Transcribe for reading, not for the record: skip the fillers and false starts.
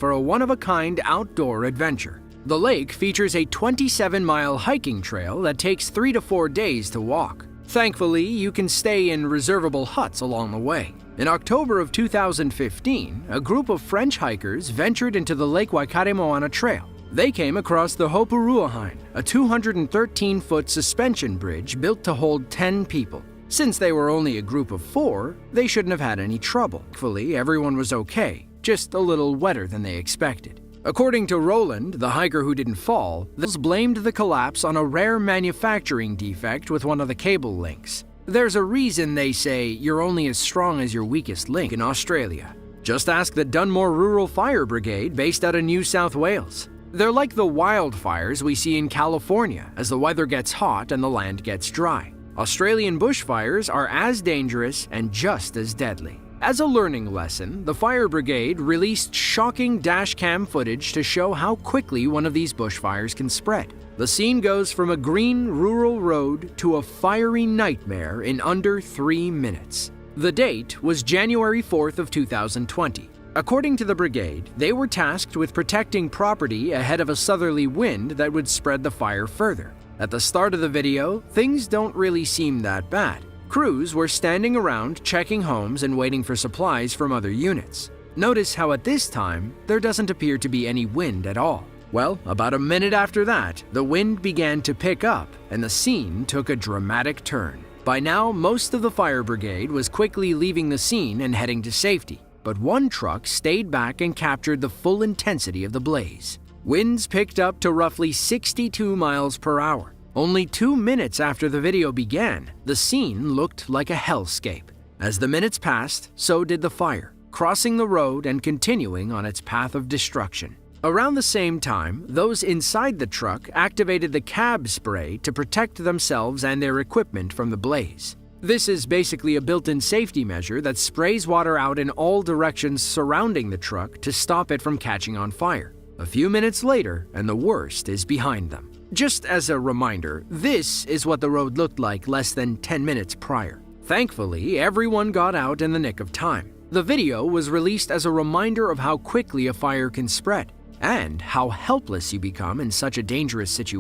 for a one-of-a-kind outdoor adventure. The lake features a 27-mile hiking trail that takes 3 to 4 days to walk. Thankfully, you can stay in reservable huts along the way. In October of 2015, a group of French hikers ventured into the Lake Waikaremoana Trail. They came across the Hopuruahain, a 213-foot suspension bridge built to hold 10 people. Since they were only a group of 4, they shouldn't have had any trouble. Thankfully, everyone was okay, just a little wetter than they expected. According to Roland, the hiker who didn't fall, those blamed the collapse on a rare manufacturing defect with one of the cable links. There's a reason they say you're only as strong as your weakest link in Australia. Just ask the Dunmore Rural Fire Brigade based out of New South Wales. They're like the wildfires we see in California as the weather gets hot and the land gets dry. Australian bushfires are as dangerous and just as deadly. As a learning lesson, the fire brigade released shocking dashcam footage to show how quickly one of these bushfires can spread. The scene goes from a green rural road to a fiery nightmare in under 3 minutes. The date was January 4th of 2020. According to the brigade, they were tasked with protecting property ahead of a southerly wind that would spread the fire further. At the start of the video, things don't really seem that bad. Crews were standing around checking homes and waiting for supplies from other units. Notice how at this time, there doesn't appear to be any wind at all. Well, about a minute after that, the wind began to pick up and the scene took a dramatic turn. By now, most of the fire brigade was quickly leaving the scene and heading to safety, but one truck stayed back and captured the full intensity of the blaze. Winds picked up to roughly 62 miles per hour. Only 2 minutes after the video began, the scene looked like a hellscape. As the minutes passed, so did the fire, crossing the road and continuing on its path of destruction. Around the same time, those inside the truck activated the cab spray to protect themselves and their equipment from the blaze. This is basically a built-in safety measure that sprays water out in all directions surrounding the truck to stop it from catching on fire. A few minutes later, and the worst is behind them. Just as a reminder, this is what the road looked like less than 10 minutes prior. Thankfully, everyone got out in the nick of time. The video was released as a reminder of how quickly a fire can spread and how helpless you become in such a dangerous situation.